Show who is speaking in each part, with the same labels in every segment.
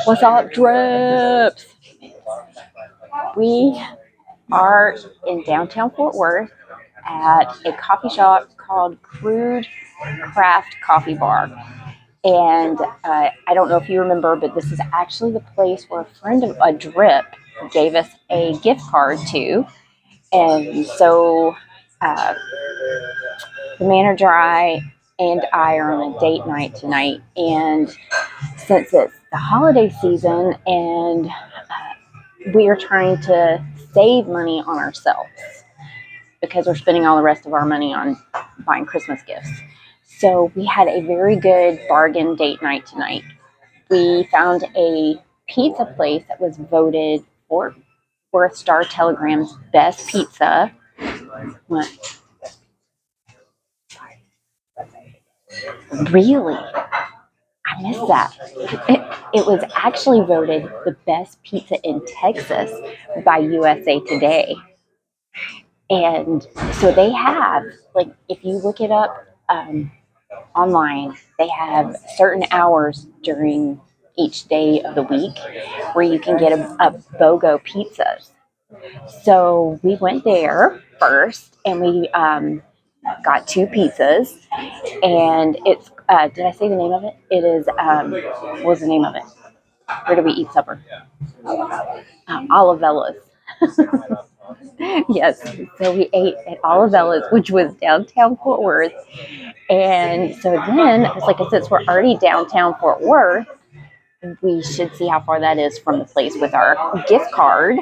Speaker 1: What's up, Drips? We are in downtown Fort Worth at a coffee shop called Crude Craft Coffee Bar. And I don't know if you remember, but this is actually the place where a friend of a Drip gave us a gift card to. And so uh, the manager and I are on a date night tonight. And since it's the holiday season and we are trying to save money on ourselves because we're spending all the rest of our money on buying Christmas gifts. So we had a very good bargain date night tonight. We found a pizza place that was voted for Star Telegram's best pizza. Really? I missed that. It was actually voted the best pizza in Texas by USA Today. And so they have, like, if you look it up online, they have certain hours during each day of the week where you can get a BOGO pizzas. So we went there first and we got two pizzas. And it's, did I say the name of it? It is, what was the name of it? Where did we eat supper? Olivella's. Yes, so we ate at Olivella's, which was downtown Fort Worth. And so then, like I said, since we're already downtown Fort Worth, we should see how far that is from the place with our gift card.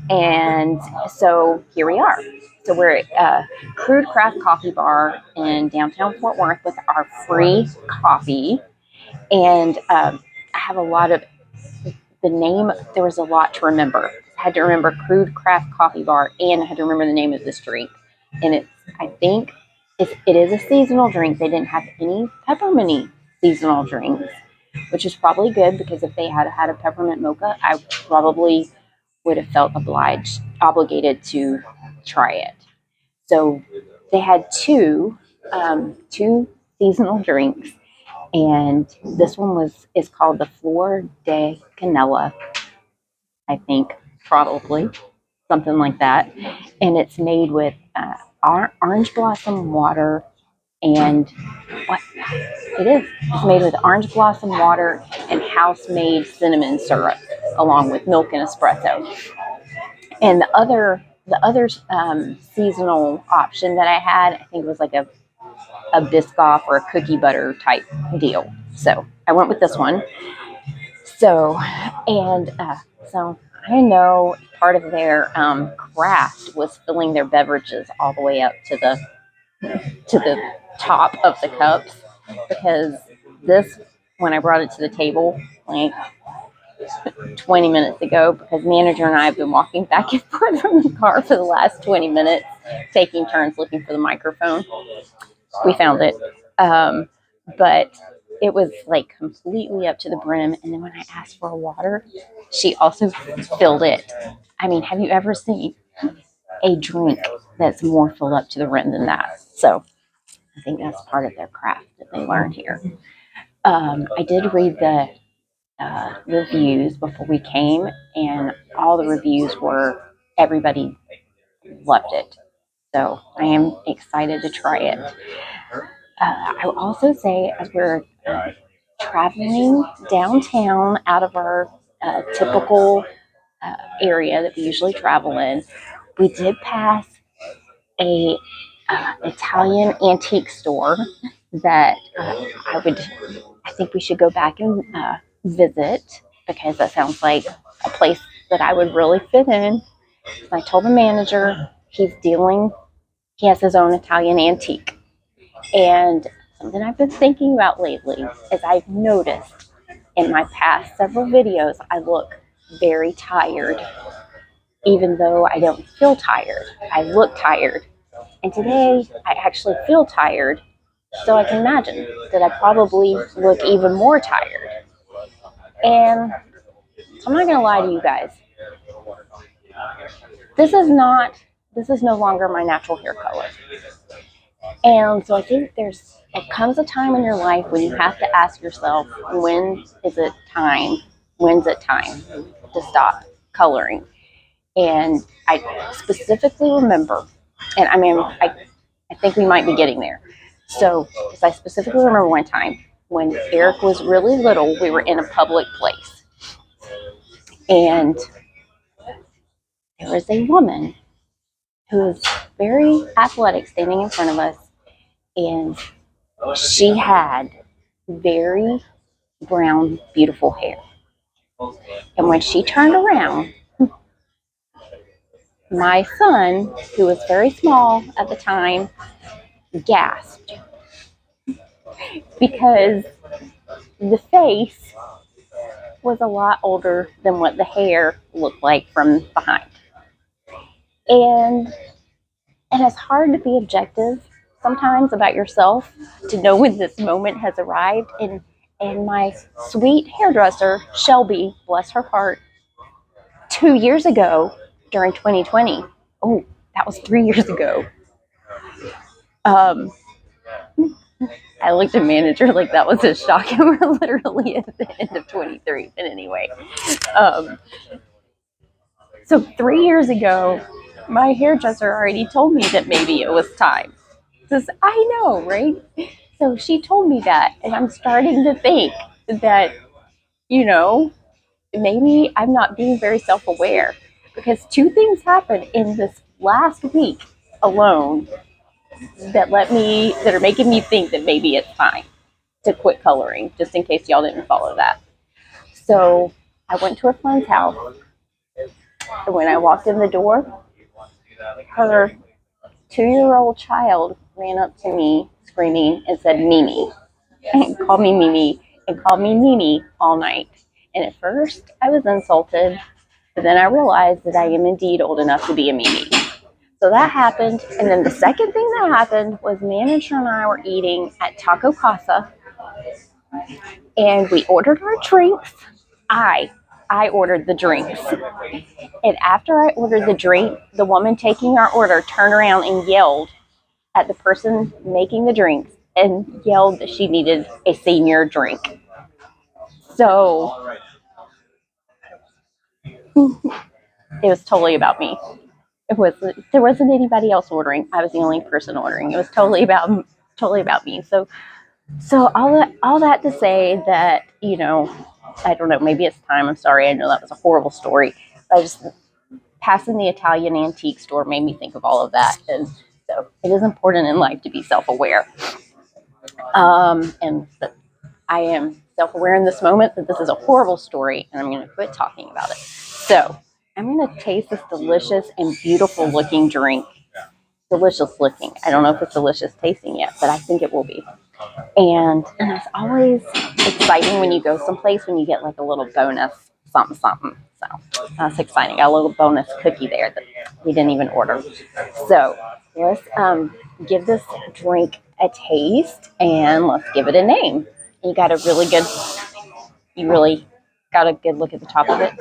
Speaker 1: And so here we are. So we're at Crude Craft Coffee Bar in downtown Fort Worth with our free coffee. And I have a lot of the name. There was a lot to remember. I had to remember Crude Craft Coffee Bar, and I had to remember the name of this drink. And it's, I think, it is a seasonal drink. They didn't have any peppermint seasonal drinks, which is probably good because if they had had a peppermint mocha, I probably would have felt obligated to try it. So they had two seasonal drinks, and this one is called the Flor de Canela, I think, probably something like that, and it's made with orange blossom water and what it is. It's made with orange blossom water and house-made cinnamon syrup, along with milk and espresso. And the other seasonal option that I had, I think it was like a Biscoff or a cookie butter type deal. So I went with this one. So and so I know part of their craft was filling their beverages all the way up to the top of the cups, because this, when I brought it to the table like 20 minutes ago, because manager and I have been walking back and forth from the car for the last 20 minutes, taking turns looking for the microphone. We found it. But it was like completely up to the brim. And then when I asked for a water, she also filled it. I mean, have you ever seen a drink that's more filled up to the rim than that? So I think that's part of their craft that they learned here. I did read the reviews before we came, and all the reviews were everybody loved it. So I am excited to try it. I will also say, as we're traveling downtown out of our typical area that we usually travel in, we did pass a Italian antique store that I think we should go back and visit, because that sounds like a place that I would really fit in. I told the manager he has his own Italian antique. And something I've been thinking about lately is I've noticed in my past several videos, I look very tired, even though I don't feel tired. I look tired. And today, I actually feel tired. So I can imagine that I probably look even more tired. And I'm not going to lie to you guys. This is no longer my natural hair color. And so I think it comes a time in your life when you have to ask yourself, when is it time when's it time to stop coloring? And I specifically remember, and I think we might be getting there. So, because I specifically remember one time when Eric was really little, we were in a public place, and there was a woman who was very athletic standing in front of us, and she had very brown, beautiful hair. And when she turned around, my son, who was very small at the time, gasped because the face was a lot older than what the hair looked like from behind. And and it's hard to be objective sometimes about yourself to know when this moment has arrived. And my sweet hairdresser, Shelby, bless her heart, 2 years ago during 2020, oh, that was 3 years ago. Um, I looked at manager like that was a shock, and we're literally at the end of 23. But anyway, so 3 years ago, my hairdresser already told me that maybe it was time. Says, I know, right? So she told me that, and I'm starting to think that, you know, maybe I'm not being very self-aware, because two things happened in this last week alone that are making me think that maybe it's time to quit coloring, just in case y'all didn't follow that. So I went to a friend's house, and when I walked in the door, her 2-year-old child ran up to me screaming and said, Mimi, and called me Mimi, and called me Mimi all night. And at first, I was insulted, but then I realized that I am indeed old enough to be a Mimi. So that happened. And then the second thing that happened was manager and I were eating at Taco Casa, and we ordered our drinks. I ordered the drinks. And after I ordered the drink, the woman taking our order turned around and yelled at the person making the drinks and yelled that she needed a senior drink. So it was totally about me. There wasn't anybody else ordering. I was the only person ordering. It was totally about me. So all that to say that, I don't know, maybe it's time. I'm sorry. I know that was a horrible story. But I just passing the Italian antique store made me think of all of that. And so it is important in life to be self-aware. And that I am self-aware in this moment that this is a horrible story, and I'm going to quit talking about it. So I'm going to taste this delicious and beautiful looking drink. Delicious looking. I don't know if it's delicious tasting yet, but I think it will be. And it's always exciting when you go someplace when you get like a little bonus something. So that's exciting. Got a little bonus cookie there that we didn't even order. So let's give this drink a taste, and let's give it a name. You got you really got a good look at the top of it.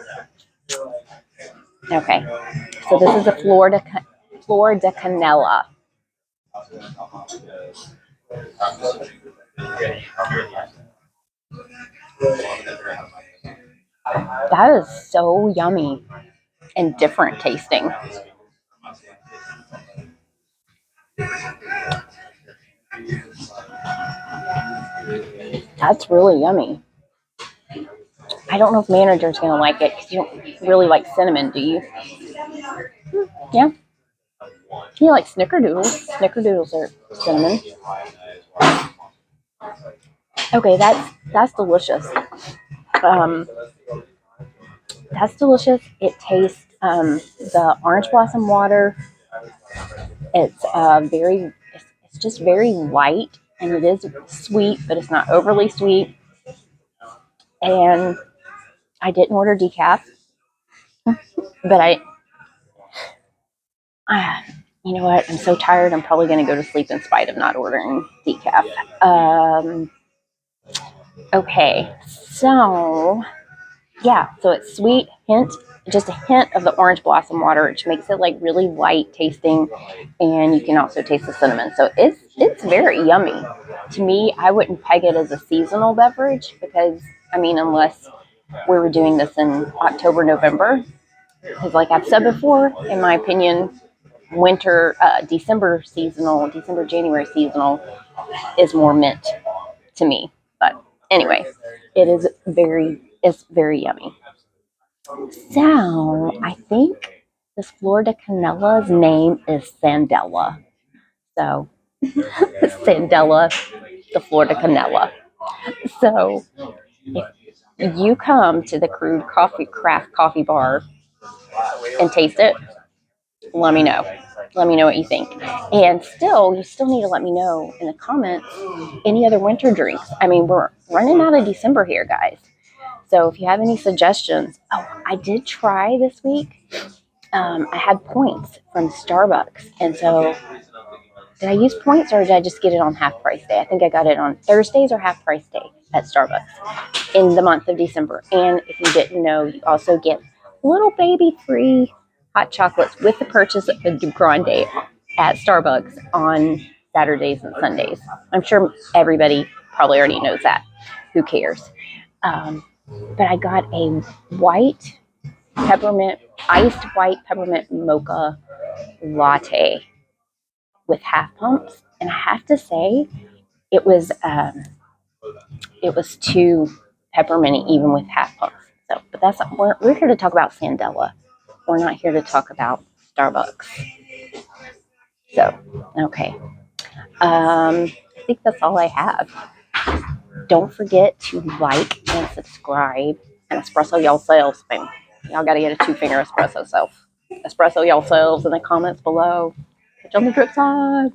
Speaker 1: Okay, so this is a Flor de Canela. That is so yummy and different tasting. That's really yummy. I don't know if manager's gonna like it because you don't really like cinnamon, do you? Yeah. You like snickerdoodles. Snickerdoodles are cinnamon. Okay, that's delicious. Um, that's delicious. It tastes the orange blossom water. It's it's just very light, and it is sweet, but it's not overly sweet. And I didn't order decaf, but you know what? I'm so tired. I'm probably going to go to sleep in spite of not ordering decaf. Okay, so yeah, so it's sweet, just a hint of the orange blossom water, which makes it like really light tasting, and you can also taste the cinnamon. So it's very yummy. To me, I wouldn't peg it as a seasonal beverage because, I mean, unless we were doing this in October, November. Because like I've said before, in my opinion, winter, December, January seasonal is more mint to me. But anyway, it's very yummy. So I think this Flor de Canella's name is Sandella. So Sandella, the Flor de Canella. So if you come to the Crude Coffee Craft Coffee Bar and taste it, let me know. Let me know what you think. And still, you still need to let me know in the comments any other winter drinks. I mean, we're running out of December here, guys. So if you have any suggestions, oh, I did try this week. I had points from Starbucks, and so did I use points or did I just get it on half price day? I think I got it on Thursdays or half price day at Starbucks in the month of December. And if you didn't know, you also get little baby free hot chocolates with the purchase of a Grande at Starbucks on Saturdays and Sundays. I'm sure everybody probably already knows that. Who cares? But I got a iced white peppermint mocha latte with half pumps, and I have to say it was too pepperminty even with half pumps. So, but we're here to talk about Sandella. We're not here to talk about Starbucks. So, okay. I think that's all I have. Don't forget to like and subscribe and espresso yourselves. Y'all gotta get a 2-finger espresso self. Espresso yourselves in the comments below. Catch you on the drip side.